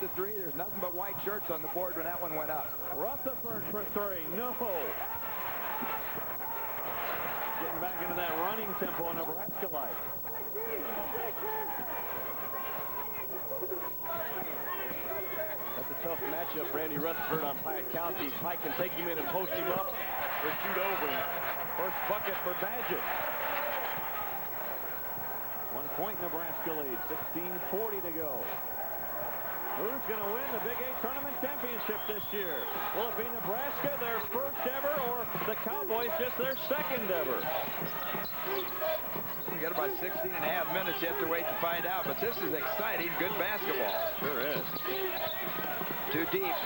the three. There's nothing but white shirts on the board when that one went up. Rutherford for three. No. Getting back into that running tempo Nebraska like. That's a tough matchup. Randy Rutherford on Pike County. Pike can take him in and post him up or shoot over him. First bucket for Badgett. 1 point Nebraska lead. 16:40 to go. Who's going to win the Big 8 Tournament Championship this year? Will it be Nebraska, their first ever, or the Cowboys just their second ever? We got about 16 and a half minutes. You have to wait to find out, but this is exciting. Good basketball. Sure is. Too deep.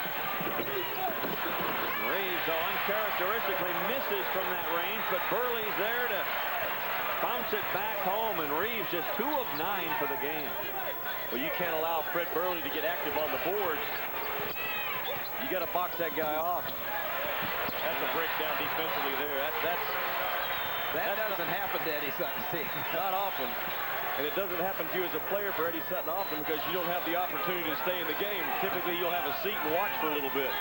Reeves, though, uncharacteristically misses from that range, but Burley's there to bounce it back home, and Reeves just 2 of 9 for the game. Well, you can't allow Fred Burley to get active on the boards. You got to box that guy off. That's a breakdown defensively there. That doesn't happen to Eddie Sutton. Not often. And it doesn't happen to you as a player for Eddie Sutton often because you don't have the opportunity to stay in the game. Typically, you'll have a seat and watch for a little bit.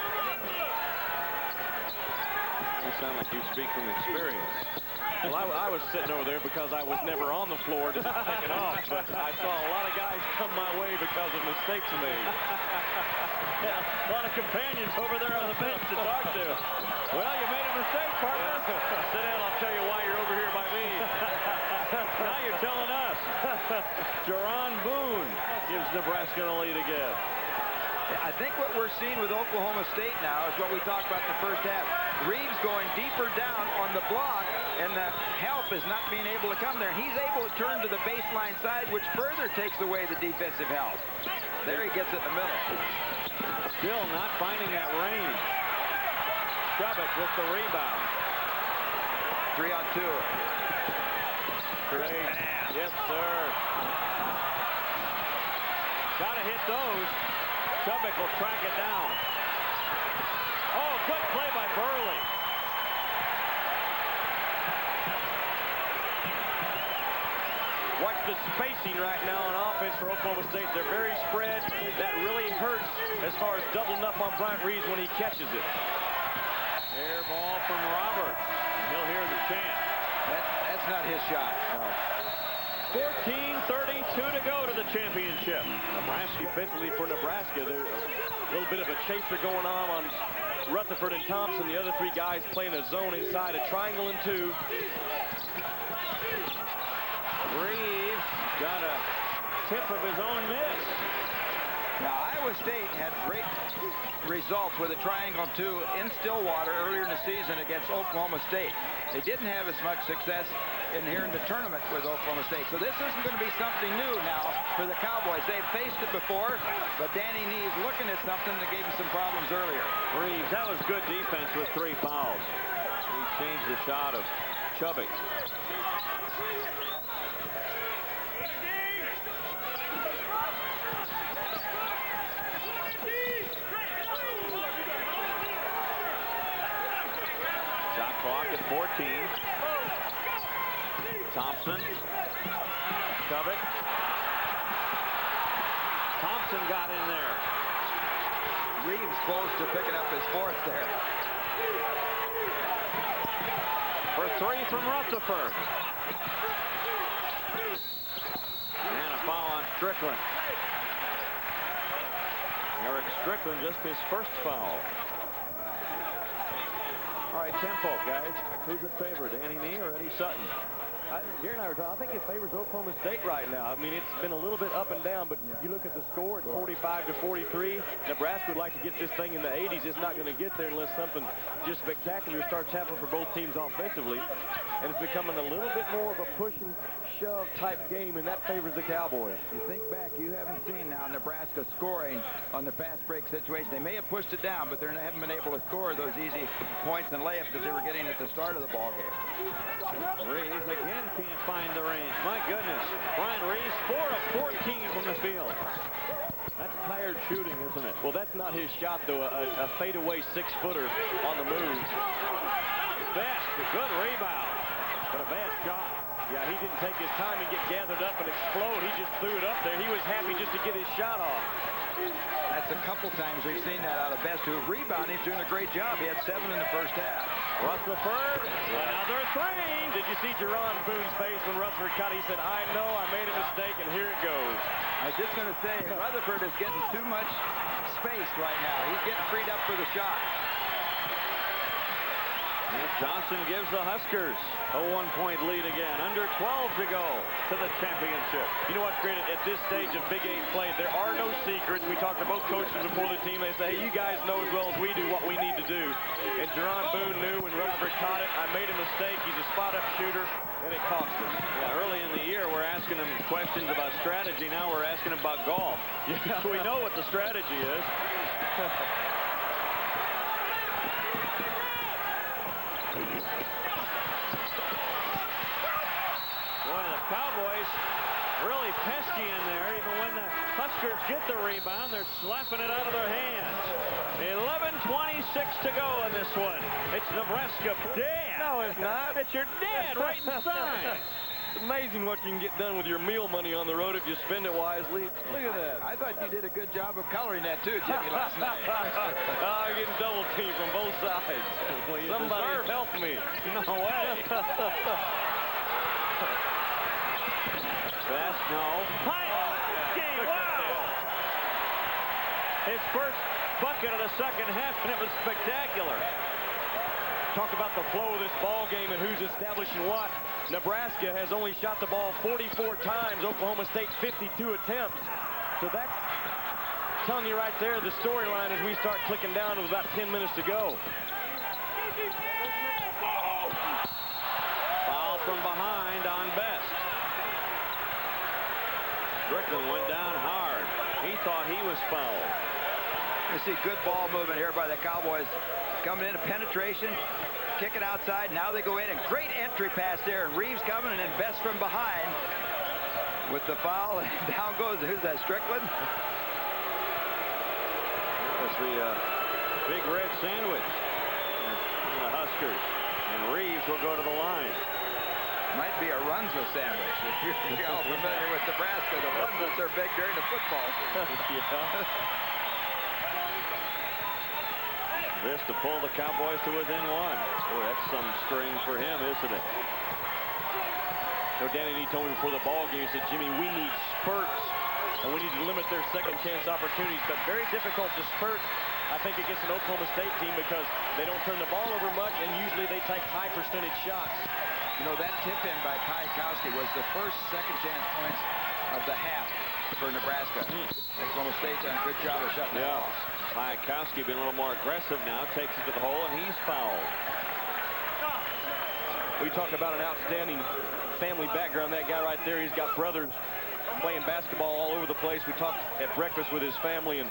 You sound like you speak from experience. Well, I was sitting over there because I was never on the floor just taking off, but I saw a lot of guys come my way because of mistakes made. Yeah, a lot of companions over there on the bench to talk to. Well, you made a mistake, partner. Sit down, I'll tell you why you're over here by me. Now you're telling us. Jerron Boone gives Nebraska the lead again. I think what we're seeing with Oklahoma State now is what we talked about in the first half. Reeves going deeper down on the block, and the help is not being able to come there. He's able to turn to the baseline side, which further takes away the defensive help. There he gets it in the middle. Still not finding that range. Chubbuck with the rebound. 3 on 2. Great. Yes, sir. Gotta hit those. Chubbuck will track it down. Oh, good play by Burley. Watch the spacing right now on offense for Oklahoma State. They're very spread. That really hurts as far as doubling up on Bryant Reeves when he catches it. Air ball from Roberts. And he'll hear the chant. That's not his shot. No. 14:32 to go to the championship. Nebraska defensively for Nebraska. There's a little bit of a chaser going on Rutherford and Thompson. The other 3 guys playing a zone inside, a triangle and 2. Reeves got a tip of his own miss. Now, Iowa State had great results with a triangle 2 in Stillwater earlier in the season against Oklahoma State. They didn't have as much success here in the tournament with Oklahoma State. So this isn't going to be something new now for the Cowboys. They've faced it before, but Danny Nee's looking at something that gave him some problems earlier. Reeves, that was good defense with 3 fouls. He changed the shot of Chubbuck. Shot clock at 14. Thompson. Chubbuck. Thompson got in there. Reeves close to picking up his 4th there. For 3 from Rutherford. And a foul on Strickland. Eric Strickland, just his first foul. All right, tempo, guys. Who's it favor, Danny Nee or Eddie Sutton? Gary and I were talking. I think it favors Oklahoma State right now. I mean, it's been a little bit up and down, but you look at the score at 45-43. Nebraska would like to get this thing in the 80s. It's not going to get there unless something just spectacular starts happening for both teams offensively. And it's becoming a little bit more of a push and shove type game, and that favors the Cowboys. You think back, you haven't seen now Nebraska scoring on the fast break situation. They may have pushed it down, but they haven't been able to score those easy points and layups that they were getting at the start of the ball game. Reeves again can't find the range. My goodness. Brian Reeves, 4 of 14 from the field. That's tired shooting, isn't it? Well, that's not his shot, though. A fadeaway 6-footer on the move. Best, a good rebound, but a bad shot. Yeah, he didn't take his time and get gathered up and explode. He just threw it up there. He was happy just to get his shot off. That's a couple times we've seen that out of Best, who rebounding, doing a great job. He had 7 in the first half. Rutherford, another 3. Did you see Jerron Boone's face when Rutherford cut? He said, I know I made a mistake, and here it goes. I was just going to say, Rutherford is getting too much space right now. He's getting freed up for the shot. And Johnson gives the Huskers a 1-point lead again. Under 12 to go to the championship. You know what's great? At this stage of Big 8 play, there are no secrets. We talked to both coaches before the team. They say, hey, you guys know as well as we do what we need to do. And Jerron Boone knew when Rutherford caught it, I made a mistake. He's a spot-up shooter, and it cost us. Yeah, early in the year, we're asking him questions about strategy. Now we're asking him about golf. Yeah. So we know what the strategy is. Boy, the Cowboys really pesky in there. Even when the Huskers get the rebound, they're slapping it out of their hands. 11:26 to go in this one. It's Nebraska. Dad. No, it's not. It's your dad right inside. It's amazing what you can get done with your meal money on the road if you spend it wisely. Look at that. I thought you did a good job of coloring that too, Jimmy, last night. I'm getting double teamed from both sides. Well, Somebody help me. No way. Best, no. Wow. His first bucket of the second half, and it was spectacular. Talk about the flow of this ball game and who's establishing what. Nebraska has only shot the ball 44 times. Oklahoma State 52 attempts. So that's telling you right there the storyline as we start clicking down with about 10 minutes to go. Foul from behind on Best. Strickland went down hard. He thought he was fouled. You see good ball movement here by the Cowboys. Coming in, a penetration, kick it outside. Now they go in, and great entry pass there. And Reeves coming, and then Best from behind with the foul. And down goes, who's that, Strickland? That's the big red sandwich from the Huskers. And Reeves will go to the line. Might be a Runza sandwich. If you're all familiar with Nebraska, the Runzas are big during the football season. Yeah. This to pull the Cowboys to within 1. Boy, that's some string for him, isn't it? So Danny D told me before the ball game, he said, Jimmy, we need spurts, and we need to limit their second chance opportunities, but very difficult to spurt, I think, against an Oklahoma State team because they don't turn the ball over much, and usually they take high percentage shots. You know, that tip-in by Kwiatkowski was the first second chance points of the half for Nebraska. Oklahoma State done a good job of shutting that off. Kwiatkowski being a little more aggressive now, takes it to the hole, and he's fouled. We talk about an outstanding family background. That guy right there, he's got brothers playing basketball all over the place. We talked at breakfast with his family, and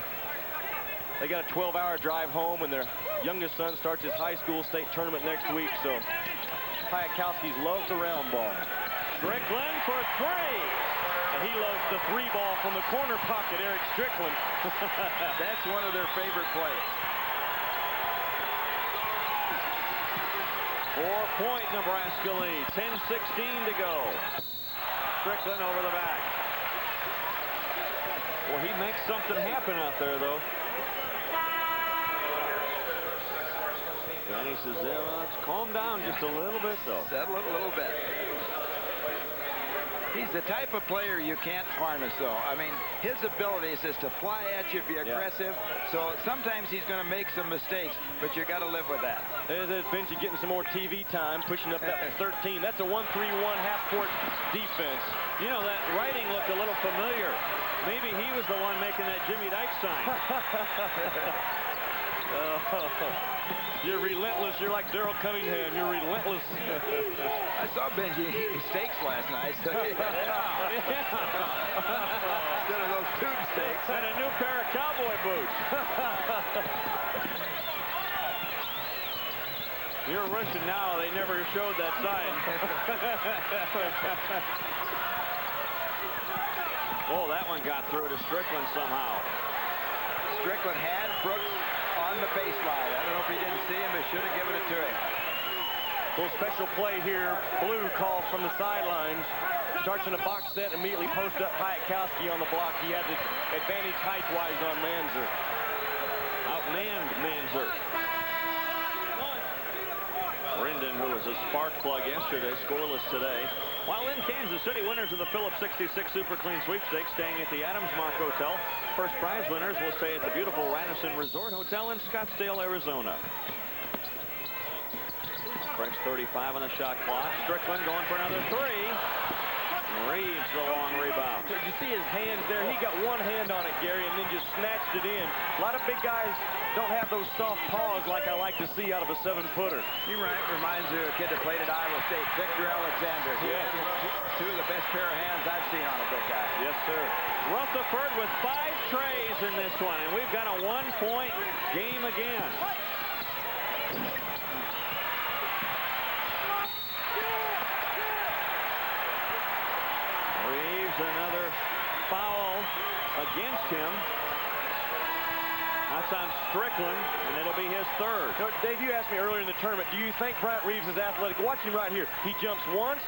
they got a 12-hour drive home, and their youngest son starts his high school state tournament next week. So Kwiatkowski's loves the round ball. Strickland for 3. And he loves the 3 ball from the corner pocket, Eric Strickland. That's one of their favorite plays. 4-point Nebraska lead. 10:16 to go. Strickland over the back. Well, he makes something happen out there, though. Danny says, yeah, well, let's calm down just a little bit, though. Settle it a little bit. He's the type of player you can't harness, though. I mean, his ability is just to fly at you, be aggressive. So sometimes he's going to make some mistakes, but you got to live with that. There's Benji getting some more TV time, pushing up that 13. That's a 1-3-1 half-court defense. You know, that writing looked a little familiar. Maybe he was the one making that Jimmy Dike sign. You're relentless. You're like Daryl Cunningham. You're relentless. I saw Benji eating steaks last night. So instead of those tube steaks. And a new pair of cowboy boots. You're Russian now. They never showed that sign. Oh, that one got through to Strickland somehow. Strickland had Brooks on the baseline. I don't know if he didn't see him. They should have given it to him. Little special play here. Blue called from the sidelines. Starts in a box set, immediately post up Hayakowski on the block. He had the advantage height-wise on Manzer. Outmanned Manzer. Brendan, who was a spark plug yesterday, scoreless today. While in Kansas City, winners of the Phillips 66 Super Clean Sweepstakes staying at the Adams Mark Hotel. First prize winners will stay at the beautiful Radisson Resort Hotel in Scottsdale, Arizona. Fresh 35 on the shot clock. Strickland going for another three. Reeves the long rebound. Did you see his hands there? He got one hand on it, Gary, and then just snatched it in. A lot of big guys don't have those soft paws like I like to see out of a 7-footer. You're right. Reminds you of a kid that played at Iowa State, Victor Alexander. He had two of the best pair of hands I've seen on a big guy. Yes, sir. Rutherford with 5 trays in this one, and we've got a 1-point game again. Reeves, another foul against him. That's on Strickland, and it'll be his third. You know, Dave, you asked me earlier in the tournament, do you think Bryant Reeves is athletic? Watch him right here. He jumps once,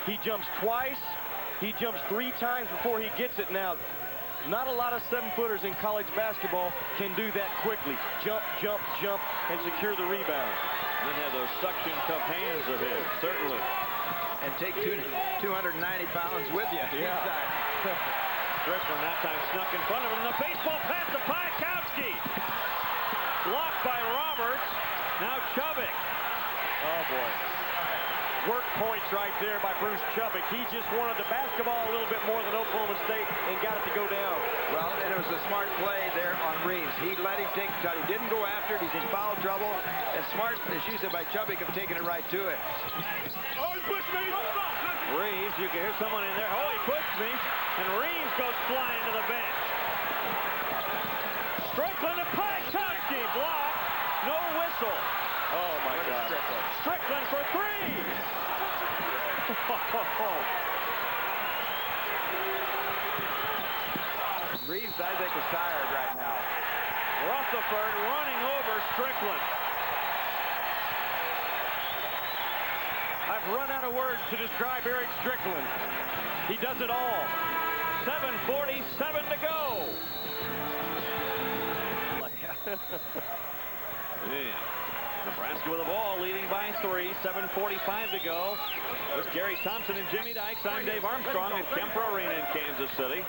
he jumps twice, he jumps 3 times before he gets it. Now, not a lot of 7-footers in college basketball can do that quickly. Jump, jump, jump, and secure the rebound. And then have those suction cup hands of his, certainly. And take 290 pounds with you. Yeah. Strickland that time snuck in front of him. The baseball pass to Hayakowski. Blocked by Roberts. Now Chubbuck. Oh, boy. Work points right there by Bruce Chubbuck. He just wanted the basketball a little bit more than Oklahoma State and got it to go down. Well, and it was a smart play there on Reeves. He let him take the shot. He didn't go after it. He's in foul trouble. And smart, as you said, by Chubbuck of taking it right to him. Reeves, you can hear someone in there. Oh, he pushed me. And Reeves goes flying to the bench. Strickland to Hayakowski. Block. No whistle. Oh, my God. Strickland for 3. Reeves, I think, is tired right now. Rutherford running over Strickland. I've run out of words to describe Eric Strickland. He does it all. 7:47 to go. Yeah. Nebraska with the ball, leading by 3. 7:45 to go. With Gary Thompson and Jimmy Dykes, I'm Dave Armstrong at Kemper Arena in Kansas City.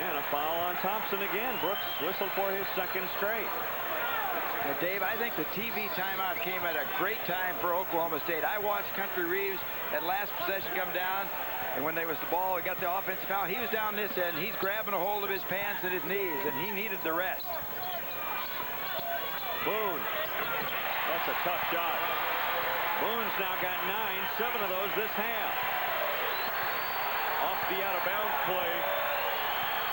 And a foul on Thompson again. Brooks whistled for his 2nd straight. Now, Dave, I think the TV timeout came at a great time for Oklahoma State. I watched Country Reeves at last possession come down, and when there was the ball, he got the offensive foul. He was down this end. He's grabbing a hold of his pants and his knees, and he needed the rest. Boone. That's a tough shot. Boone's now got 9, 7 of those this half. Off the out-of-bounds play.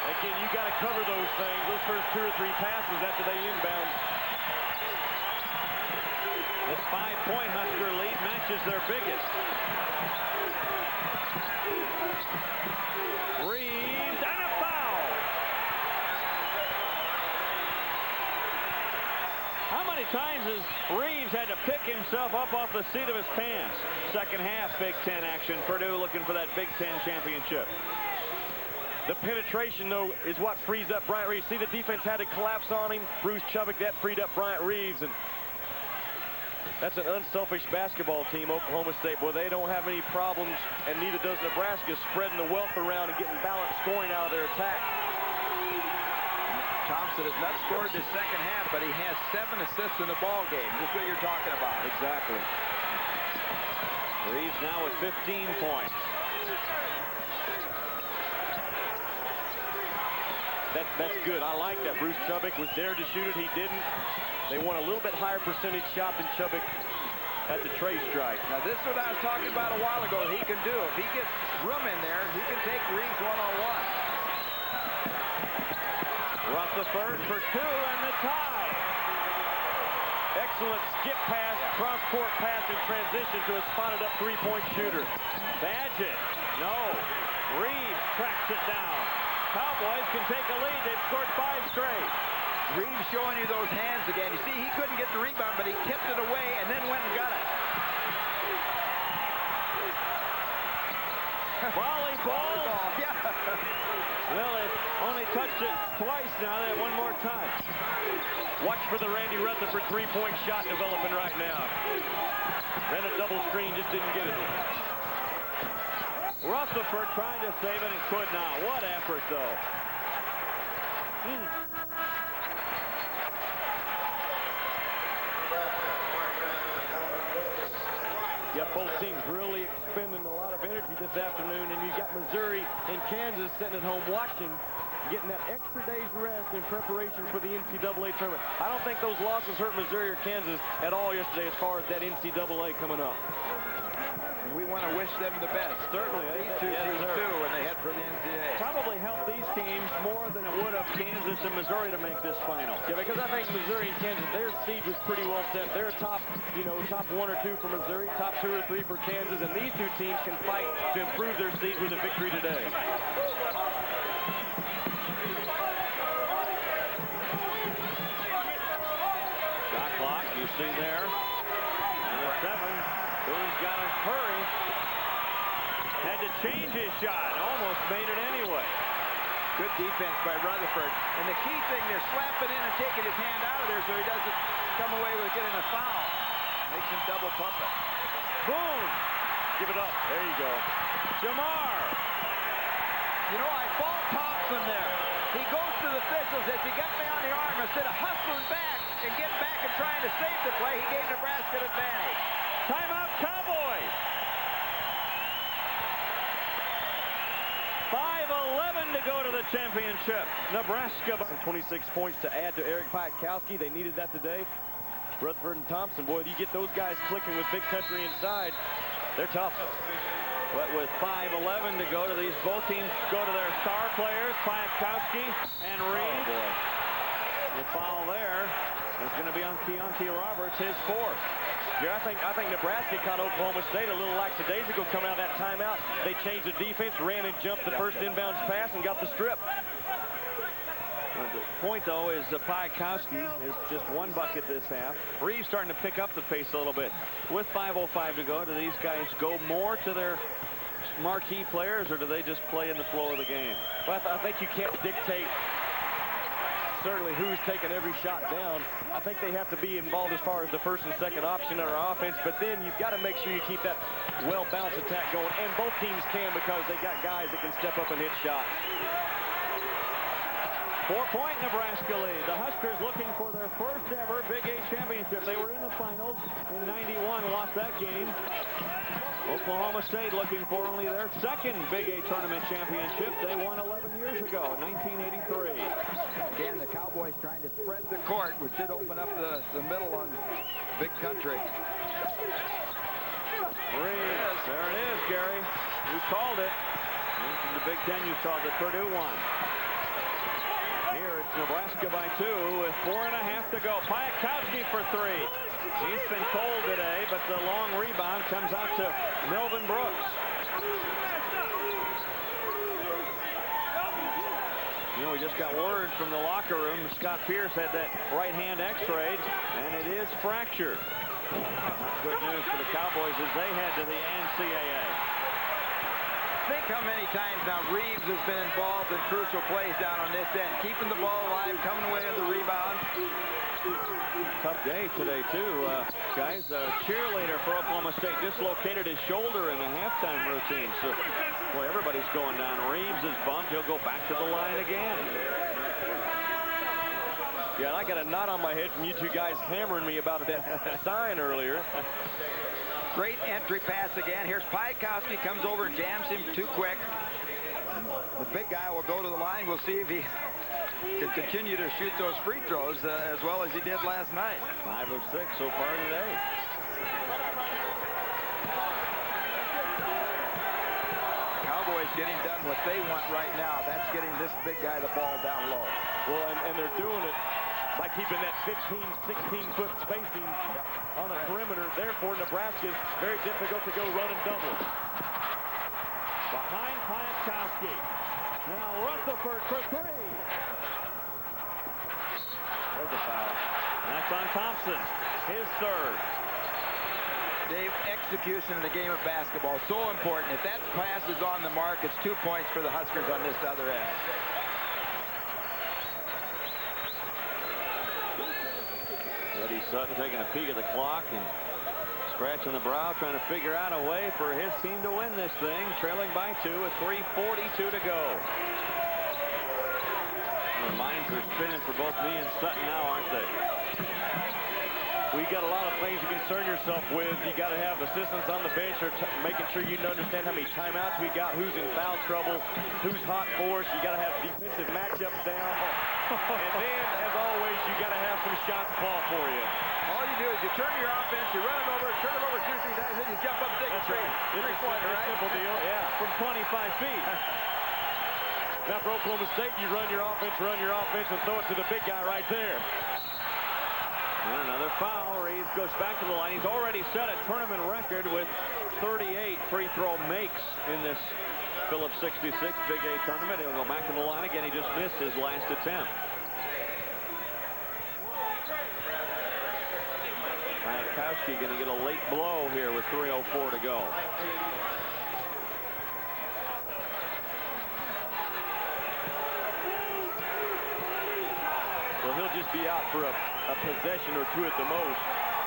Again, you got to cover those things. Those first 2 or 3 passes after they inbound. This 5-point Husker lead matches their biggest. Reeves and a foul. How many times has Reeves had to pick himself up off the seat of his pants? Second half Big Ten action. Purdue looking for that Big Ten championship. The penetration, though, is what frees up Bryant Reeves. See, the defense had to collapse on him. Bruce Chubbuck, that freed up Bryant Reeves. And that's an unselfish basketball team, Oklahoma State. Boy, they don't have any problems, and neither does Nebraska, spreading the wealth around and getting balanced scoring out of their attack. Thompson has not scored this second half, but he has 7 assists in the ball game. Just what you're talking about. Exactly. Reeves now with 15 points. That's good. I like that. Bruce Chubbuck was there to shoot it. He didn't. They want a little bit higher percentage shot than Chubbuck at the tray strike. Now, this is what I was talking about a while ago. He can do. If he gets room in there, he can take Reeves one-on-one. Rutherford for 2 and the tie. Excellent skip pass, cross-court pass in transition to a spotted up 3-point shooter. Badgett. No. Reeves tracks it down. Cowboys can take a lead. They've scored 5 straight. Reeves showing you those hands again. You see, he couldn't get the rebound, but he tipped it away and then went and got it. Volleyball. Yeah. Well, they've only touched it twice now. They have one more time. Watch for the Randy Rutherford three-point shot developing right now. Then a double screen, just didn't get it. Rutherford trying to save it and could not. What effort, though. Yep, both teams really expending a lot of energy this afternoon, and you got Missouri and Kansas sitting at home watching, getting that extra day's rest in preparation for the NCAA tournament. I don't think those losses hurt Missouri or Kansas at all yesterday as far as that NCAA coming up. And we want to wish them the best. Certainly. These two teams too when they head for the NCAA. Probably helped these teams more than it would have Kansas and Missouri to make this final. Yeah, because I think Missouri and Kansas, their seed was pretty well set. They're top, top 1 or 2 for Missouri, top 2 or 3 for Kansas, and these two teams can fight to improve their seed with a victory today. Shot clock, you see there. And 7. Boone's got to hurry. Had to change his shot. Almost made it anyway. Good defense by Rutherford. And the key thing, they're slapping in and taking his hand out of there so he doesn't come away with getting a foul. Makes him double pump it. Boone. Give it up. There you go. Jamar. You know, I fault Thompson there. He goes to the officials, says, he got me on the arm. Instead of hustling back and getting back and trying to save the play, he gave Nebraska an advantage. Timeout, Cowboys. 5:11 to go to the championship. Nebraska by 26 points to add to Eric Piatkowski. They needed that today. Rutherford and Thompson, boy, you get those guys clicking with big country inside. They're tough. But with 5:11 to go to these, both teams go to their star players, Piatkowski and Reed. Oh, boy. The foul there is going to be on Keontae Roberts, his 4th. Yeah, I think Nebraska caught Oklahoma State a little lackadaisical coming out of that timeout. They changed the defense, ran and jumped the first inbounds pass, and got the strip. The point, though, is Piatkowski is just 1 bucket this half. Reeves starting to pick up the pace a little bit. With 5:05 to go, do these guys go more to their marquee players, or do they just play in the flow of the game? Well, I think you can't dictate certainly who's taking every shot down. I think they have to be involved as far as the first and second option in our offense, but then you've got to make sure you keep that well-balanced attack going, and both teams can because they got guys that can step up and hit shots. 4-point Nebraska lead. The Huskers looking for their first ever Big 8 championship. They were in the finals in '91, lost that game. Oklahoma State looking for only their second Big 8 tournament championship. They won 11 years ago, 1983. Again, the Cowboys trying to spread the court, which should open up the middle on big country. There it is, Gary. You called it. And from the Big Ten, you saw the Purdue one. Here it's Nebraska by 2 with 4.5 to go. Piatkowski for 3. He's been cold today, but the long rebound comes out to Melvin Brooks. You know, we just got word from the locker room. Scott Pierce had that right hand x-rayed, and it is fractured. Good news for the Cowboys as they head to the NCAA. Think how many times now Reeves has been involved in crucial plays down on this end, keeping the ball alive, coming away with the rebound. Tough day today, too, guys. A cheerleader for Oklahoma State dislocated his shoulder in the halftime routine. So, boy, everybody's going down. Reeves is bumped. He'll go back to the line again. Yeah, and I got a knot on my head from you two guys hammering me about that sign earlier. Great entry pass again. Here's Piatkowski, comes over and jams him too quick. The big guy will go to the line. We'll see if he can continue to shoot those free throws as well as he did last night. 5 of 6 so far today. Cowboys getting done what they want right now. That's getting this big guy the ball down low. Well, and they're doing it by keeping that 15, 16-foot spacing on the perimeter. Therefore, Nebraska is very difficult to go run and double. Behind Piatkowski. Now Rutherford for 3. There's a foul. And that's on Thompson. His 3rd. Dave, execution in the game of basketball, so important. If that pass is on the mark, it's 2 points for the Huskers on this other end. Eddie Sutton taking a peek at the clock and scratching the brow, trying to figure out a way for his team to win this thing, trailing by 2 with 3:42 to go. The minds are spinning for both me and Sutton now, aren't they? We got a lot of things to concern yourself with. You got to have assistants on the bench, or making sure you understand how many timeouts we got, who's in foul trouble, who's hot for us. You got to have defensive matchups down. And then, as always, you got to have some shots fall for you. All you do is you turn your offense, you run it over, turn it over 2 or 3 times, then you jump up and take a three. Three-pointer, right? Simple deal. Yeah. From 25 feet. Now for Oklahoma State, you run your offense, and throw it to the big guy right there. And another foul. Reeves goes back to the line. He's already set a tournament record with 38 free throw makes in this Phillips 66 Big A tournament. He'll go back to the line again. He just missed his last attempt. Kwiatkowski going to get a late blow here with 3:04 to go. Well, he'll just be out for a possession or 2 at the most.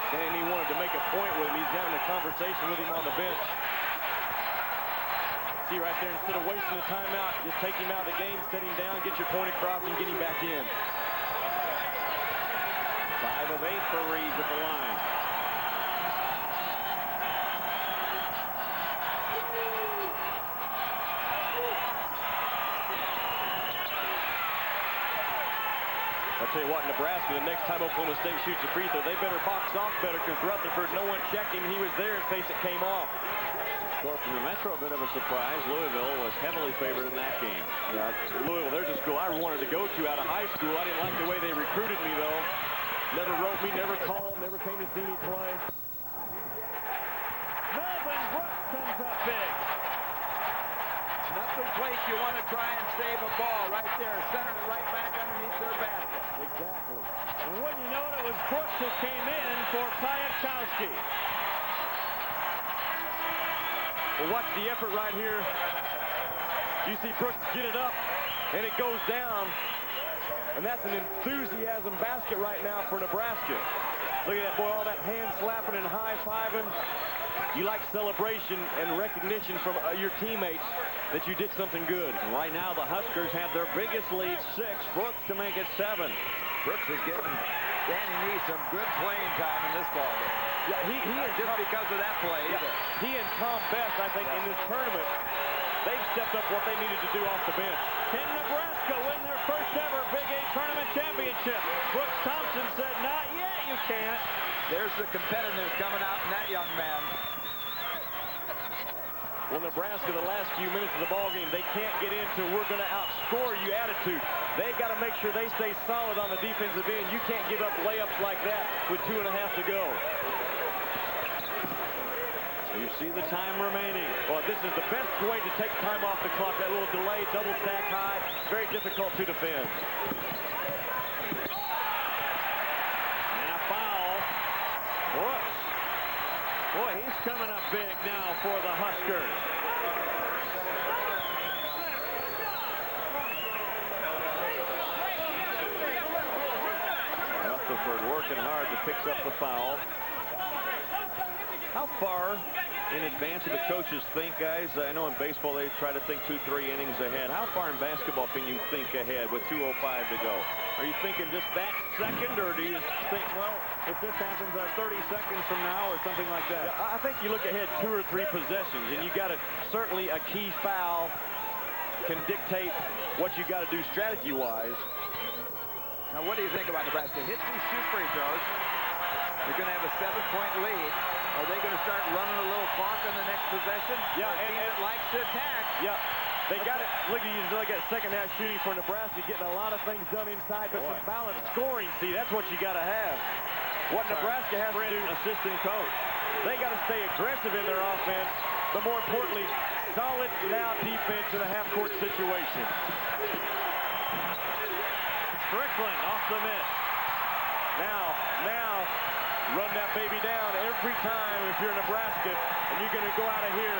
And he wanted to make a point with him. He's having a conversation with him on the bench. See right there, instead of wasting the timeout, just take him out of the game, set him down, get your point across, and get him back in. 5 of 8 for Reeves at the line. I'll tell you what, Nebraska, the next time Oklahoma State shoots a free throw, they better box off better, because Rutherford, no one checked him. He was there in case it came off. Score from the Metro, a bit of a surprise. Louisville was heavily favored in that game. Yeah, Louisville, there's a school I wanted to go to out of high school. I didn't like the way they recruited me, though. Never wrote me, never called, never came to see me play. Melvin Brooks comes up big. Nothing place you want to try and save a ball right there. Center it right back underneath their basket. Exactly. And wouldn't you know it, was Brooks who came in for Kwiatkowski. Well, watch the effort right here. You see Brooks get it up, and it goes down. And that's an enthusiasm basket right now for Nebraska. Look at that, boy, all that hand slapping and high-fiving. You like celebration and recognition from your teammates that you did something good. And right now, the Huskers have their biggest lead, 6. Brooks to make it 7. Brooks is getting Danny Nee some good playing time in this ball game. Yeah, he and just because of that play. Yeah, he and Tom Best, I think, in this tournament, they've stepped up what they needed to do off the bench. Can Nebraska win their first ever Big A tournament championship? Brooks Thompson said, not yet, you can't. There's the competitiveness coming out in that young man. Well, Nebraska, the last few minutes of the ball game, they can't get into we're going to outscore you attitude. They've got to make sure they stay solid on the defensive end. You can't give up layups like that with 2.5 to go. You see the time remaining. Well, this is the best way to take time off the clock. That little delay, double stack high, very difficult to defend. And a foul. Brooks. Boy, he's coming up big now for the Huskers. Rutherford working hard to pick up the foul. How far in advance do the coaches think, guys? I know in baseball they try to think 2-3 innings ahead. How far in basketball can you think ahead with 2:05 to go? Are you thinking just that second, or do you think, well, if this happens 30 seconds from now or something like that? I think you look ahead 2 or 3 possessions, and you got to, certainly a key foul can dictate what you got to do strategy-wise. Now, what do you think about Nebraska? Hit these 2 free throws. They're going to have a 7-point lead. Are they going to start running a little clock on the next possession? Yeah, and it likes to attack. Yeah. They got it. Look at second half shooting for Nebraska, getting a lot of things done inside, but some balanced scoring. See, that's what you got to have. What Nebraska has to do, assistant coach. They got to stay aggressive in their offense, but more importantly, solid now defense in a half-court situation. Strickland off the miss. Now, run that baby down every time if you're Nebraska, and you're going to go out of here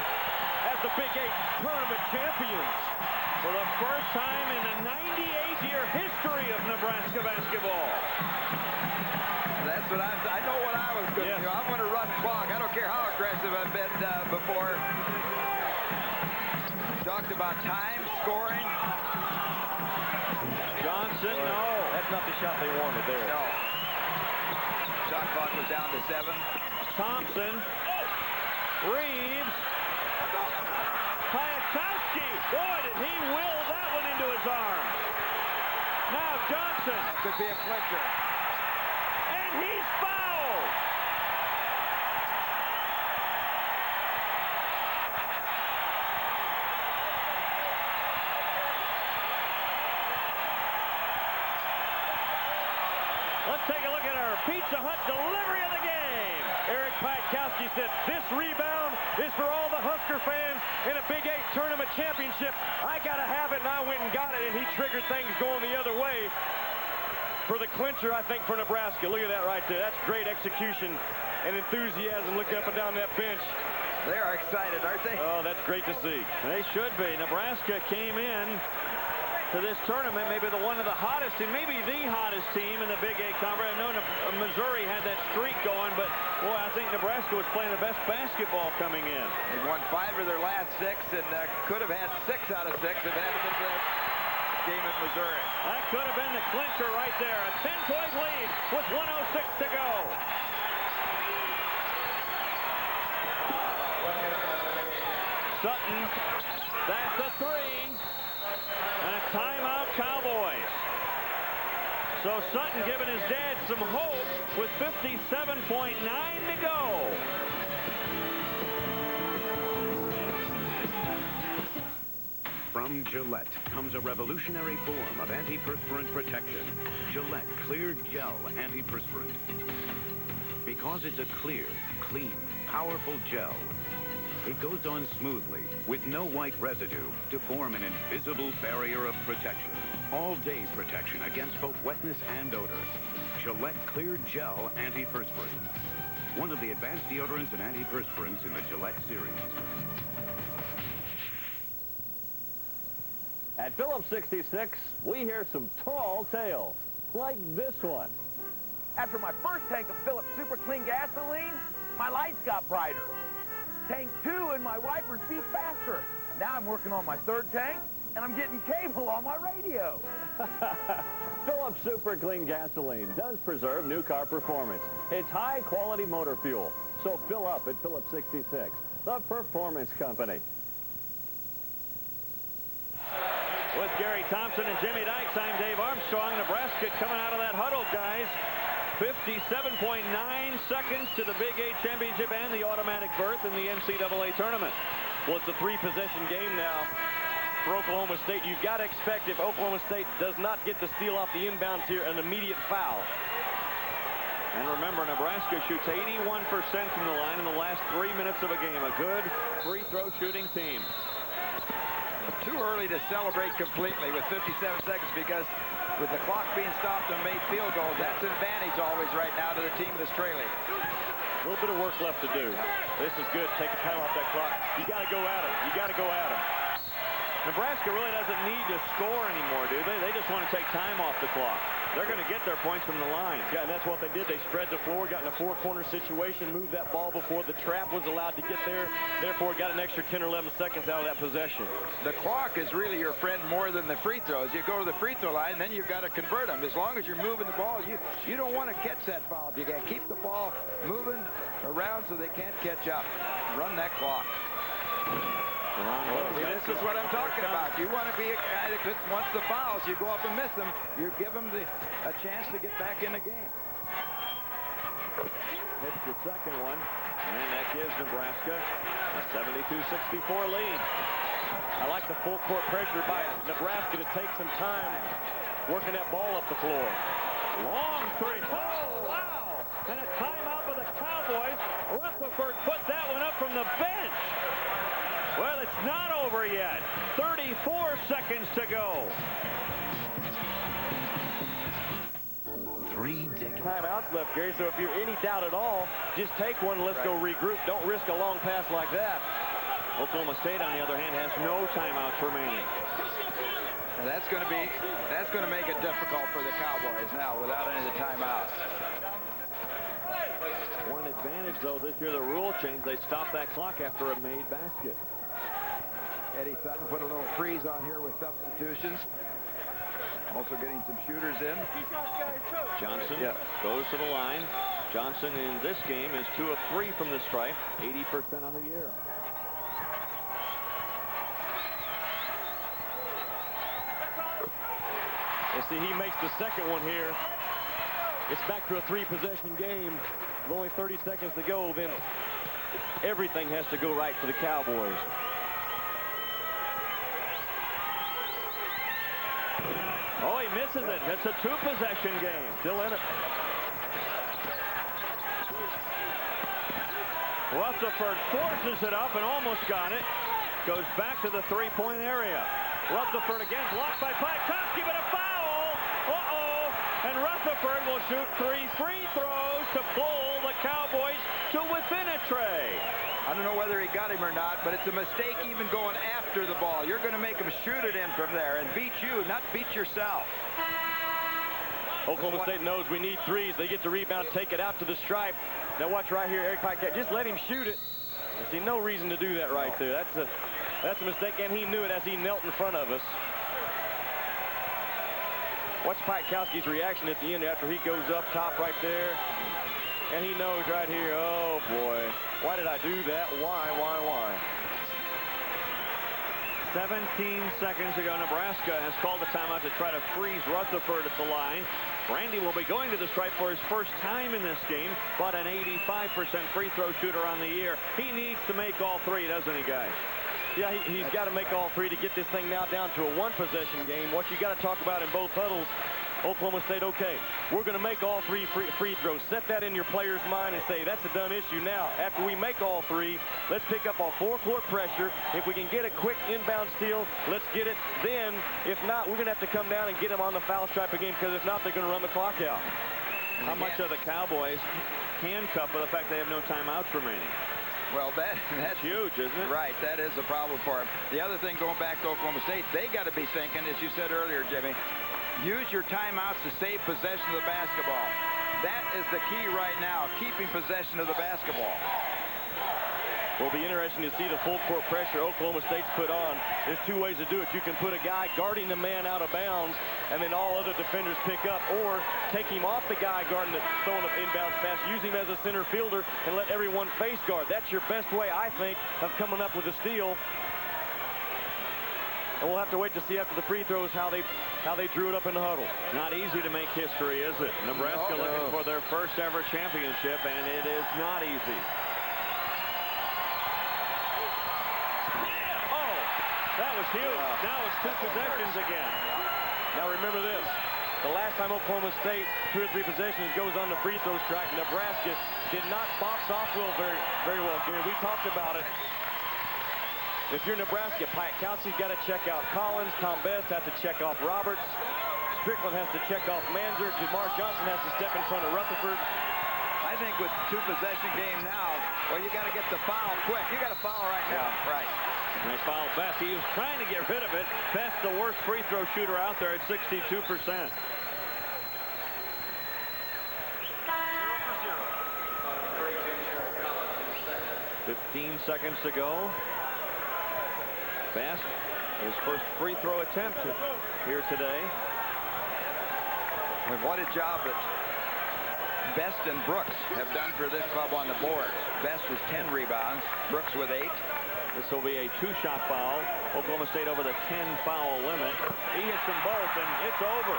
as the Big 8 tournament champions. For the first time in the 98-year history of Nebraska basketball. That's what I know what I was going to do. I'm going to run clock. I don't care how aggressive I've been before. Talked about time, scoring. Johnson, no. That's not the shot they wanted there. No. Shot clock was down to 7. Thompson. Reeves. Piatkowski. Boy, did he will that one into his arm. Now Johnson. That could be a clincher. And he's fouled. Let's take a look at our Pizza Hut delivery of the game. Eric Piatkowski said, this rebound is for all the Husker fans in a Big 8 tournament championship. I got to have it, and I went and got it, and he triggered things going the other way for the clincher, I think, for Nebraska. Look at that right there. That's great execution and enthusiasm looking up and down that bench. They are excited, aren't they? Oh, that's great to see. They should be. Nebraska came in to this tournament, maybe one of the hottest team, maybe the hottest team in the Big 8 conference. I know Missouri had that streak going, but boy, I think Nebraska was playing the best basketball coming in. They won 5 of their last 6 and could have had 6 out of 6 if it hadn't been for that game at Missouri. That could have been the clincher right there. A 10-point lead with 1:06 to go. Sutton, that's a 3. And a timeout, Cowboys. So Sutton giving his dad some hope with 57.9 to go. From Gillette comes a revolutionary form of antiperspirant protection. Gillette Clear Gel Antiperspirant. Because it's a clear, clean, powerful gel, it goes on smoothly with no white residue to form an invisible barrier of protection. All-day protection against both wetness and odor. Gillette Clear Gel Antiperspirant. One of the advanced deodorants and antiperspirants in the Gillette series. At Phillips 66, we hear some tall tales, like this one. After my first tank of Phillips Super Clean gasoline, my lights got brighter. Tank 2 and my wipers beat faster. Now I'm working on my 3rd tank, and I'm getting cable on my radio. Phillips Super Clean gasoline does preserve new car performance. It's high-quality motor fuel, so fill up at Phillips 66, the performance company. With Gary Thompson and Jimmy Dykes, I'm Dave Armstrong. Nebraska coming out of that huddle, guys. 57.9 seconds to the Big 8 championship and the automatic berth in the NCAA tournament. Well, it's a 3-possession game now for Oklahoma State. You've got to expect, if Oklahoma State does not get the steal off the inbounds here, an immediate foul. And remember, Nebraska shoots 81% from the line in the last 3 minutes of a game. A good free throw shooting team. Too early to celebrate completely with 57 seconds because with the clock being stopped and made field goals, that's an advantage always right now to the team that's trailing. A little bit of work left to do. This is good. Take the time off that clock. You got to go at him. You got to go at him. Nebraska really doesn't need to score anymore, do they? They just want to take time off the clock. They're going to get their points from the line. Yeah, and that's what they did. They spread the floor, got in a 4-corner situation, moved that ball before the trap was allowed to get there. Therefore, got an extra 10 or 11 seconds out of that possession. The clock is really your friend more than the free throws. You go to the free throw line, then you've got to convert them. As long as you're moving the ball, you don't want to catch that foul. You got to keep the ball moving around so they can't catch up. Run that clock. This is what I'm talking about. You want to be a guy that once the fouls, you go up and miss them, you give them a chance to get back in the game. Hits the second one, and that gives Nebraska a 72-64 lead. I like the full court pressure by Nebraska to take some time working that ball up the floor. Long three. Oh, wow. And a timeout for the Cowboys. Rutherford put that one up from the bench. Well, it's not over yet. 34 seconds to go. 3 decades. timeouts left, Gary, so if you're any doubt at all, just take one and let's go regroup. Don't risk a long pass like that. Oklahoma State, on the other hand, has no timeouts remaining. And that's going to make it difficult for the Cowboys now without any of the timeouts. One advantage, though, this year, the rule change. They stopped that clock after a made basket. Eddie Sutton put a little freeze on here with substitutions. Also getting some shooters in. Johnson goes to the line. Johnson in this game is 2 of 3 from the stripe, 80% on the year. You see, he makes the second one here. It's back to a 3-possession game. With only 30 seconds to go, then everything has to go right for the Cowboys. Oh, he misses it. It's a 2-possession game. Still in it. Rutherford forces it up and almost got it. Goes back to the 3-point area. Rutherford again blocked by Piatkowski, but a foul. Uh-oh. And Rutherford will shoot 3 free throws to pull the Cowboys to within a tray. I don't know whether he got him or not, but it's a mistake even going after the ball. You're going to make him shoot it in from there and beat you, not beat yourself. Oklahoma State knows we need threes. They get the rebound, take it out to the stripe. Now watch right here, Eric Piatkowski. Just let him shoot it. I see no reason to do that right there. That's a mistake, and he knew it as he knelt in front of us. Watch Piatkowski's reaction at the end after he goes up top right there. And he knows right here, oh boy, why did I do that? Why? 17 seconds ago, Nebraska has called a timeout to try to freeze Rutherford at the line. Randy will be going to the stripe for his first time in this game, but an 85% free throw shooter on the year. He needs to make all 3, doesn't he, guys? Yeah, he's got to make all 3 to get this thing now down to a 1-possession game. What you got to talk about in both huddles, Oklahoma State, okay, we're going to make all 3 free throws. Set that in your player's mind and say, that's a done issue now. After we make all 3, let's pick up our four-court pressure. If we can get a quick inbound steal, let's get it. Then, if not, we're going to have to come down and get them on the foul stripe again, because if not, they're going to run the clock out. How much of the Cowboys handcuffed by the fact they have no timeouts remaining? Well, that's huge, isn't it? Right, that is a problem for them. The other thing, going back to Oklahoma State, they got to be thinking, as you said earlier, Jimmy, use your timeouts to save possession of the basketball. That is the key right now, keeping possession of the basketball. Will be interesting to see the full court pressure Oklahoma State's put on. There's 2 ways to do it. You can put a guy guarding the man out of bounds, and then all other defenders pick up, or take him off the guy guarding the throwing an inbounds pass, use him as a center fielder, and let everyone face guard. That's your best way, I think, of coming up with a steal. And we'll have to wait to see after the free throws how they drew it up in the huddle. Not easy to make history, is it? Nebraska looking for their first ever championship, and it is not easy. That was huge. Now it's 2 possessions again. Now remember this. The last time Oklahoma State, 2 or 3 possessions, goes on the free throw strike, Nebraska did not box off very well. Gary, we talked about it. If you're Nebraska, Piatkowski's got to check out Collins. Tom Best has to check off Roberts. Strickland has to check off Manzer. Jamar Johnson has to step in front of Rutherford. I think with 2-possession game now, well, you got to get the foul quick. You got to foul right now. Right. They fouled Best. He was trying to get rid of it. Best, the worst free throw shooter out there at 62%. "15 seconds to go. Best, his first free throw attempt here today. And what a job that Best and Brooks have done for this club on the board. Best with 10 rebounds, Brooks with 8. This will be a 2-shot foul. Oklahoma State over the 10-foul limit. He hits them both, and it's over.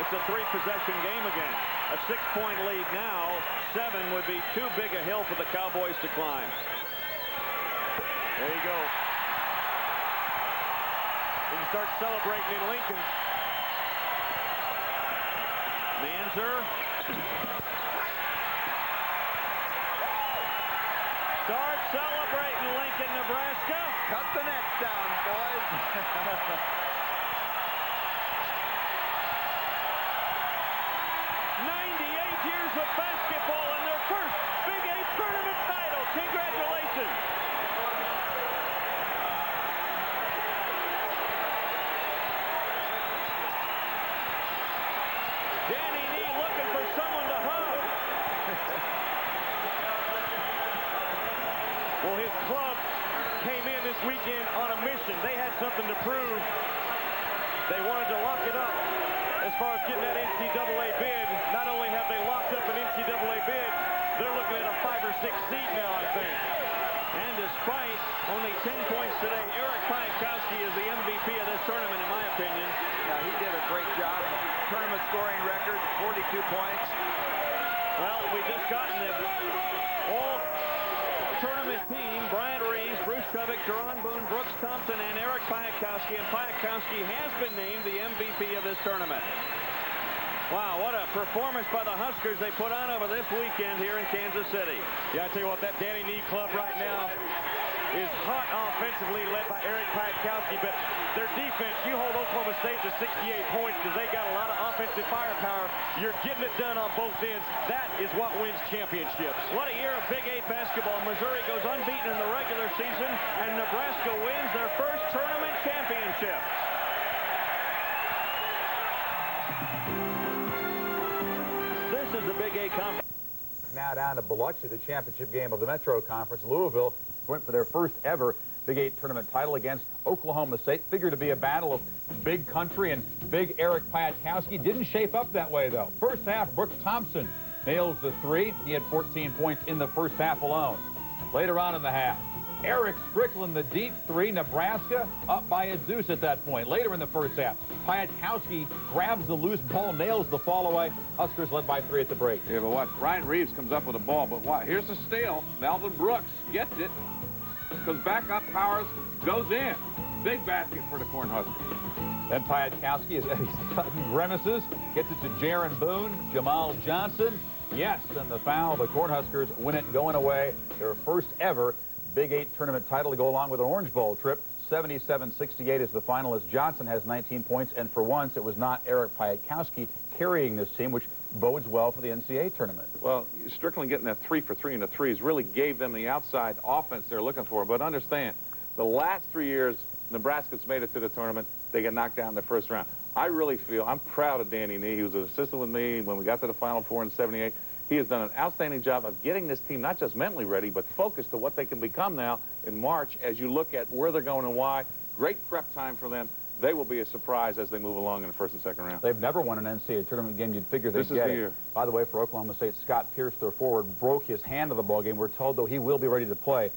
It's a 3-possession game again. A 6-point lead now. 7 would be too big a hill for the Cowboys to climb. There you go. We can start celebrating in Lincoln. Manzer. Start celebrating, Lincoln, Nebraska. Cut the nets down, boys. 98 years with basketball and their first Big 8 tournament title. Congratulations. Danny Nee looking for someone to hug. Well, his club came in this weekend on a mission. They had something to prove. They wanted to lock it up as far as getting that NCAA bid. Not only have they locked up an NCAA bid, they're looking at a 5 or 6 seed now, I think. And despite only 10 points today, Eric Piatkowski is the MVP of this tournament, in my opinion. Yeah, he did a great job. Tournament scoring record, 42 points. Well, we just gotten the all-tournament team. Bryant Reeves, Bruce Kovic, Jerron Boone, Brooks Thompson, and Eric Piatkowski. And Piatkowski has been named the MVP of this tournament. Wow, what a performance by the Huskers they put on over this weekend here in Kansas City. Yeah, I tell you what, that Danny Nee club right now is hot offensively, led by Eric Piatkowski, but their defense, you hold Oklahoma State to 68 points because they got a lot of offensive firepower. You're getting it done on both ends. That is what wins championships. What a year of Big 8 basketball. Missouri goes unbeaten in the regular season, and Nebraska wins their first tournament championship. This is the Big 8 conference. Now down to Biloxi, the championship game of the Metro Conference. Louisville went for their first ever Big 8 tournament title against Oklahoma State. Figured to be a battle of big country and big Eric Piatkowski. Didn't shape up that way, though. First half, Brooks Thompson nails the 3. He had 14 points in the first half alone. Later on in the half, Eric Strickland, the deep 3. Nebraska up by a deuce at that point. Later in the first half, Piatkowski grabs the loose ball, nails the fall away. Huskers led by 3 at the break. Yeah, but watch, Ryan Reeves comes up with a ball, but watch, here's the steal. Melvin Brooks gets it, comes back up, powers, goes in. Big basket for the Cornhuskers. Then Piatkowski is cutting grimaces, gets it to Jaron Boone, Jamal Johnson. Yes, and the foul. The Cornhuskers win it going away. Their first ever Big 8 tournament title to go along with an Orange Bowl trip. 77-68 is the final as Johnson has 19 points, and for once it was not Eric Piatkowski carrying this team, which bodes well for the NCAA tournament. Well, Strickland getting that 3 for 3 in the threes really gave them the outside offense they're looking for. But understand, the last 3 years, Nebraska's made it to the tournament. They get knocked out in the first round. I really feel, I'm proud of Danny Nee. He was an assistant with me when we got to the Final Four in '78. He has done an outstanding job of getting this team not just mentally ready, but focused to what they can become now in March as you look at where they're going and why. Great prep time for them. They will be a surprise as they move along in the first and second round. They've never won an NCAA tournament game. You'd figure they'd get it. By the way, for Oklahoma State, Scott Pierce, their forward, broke his hand of the ball game. We're told, though, he will be ready to play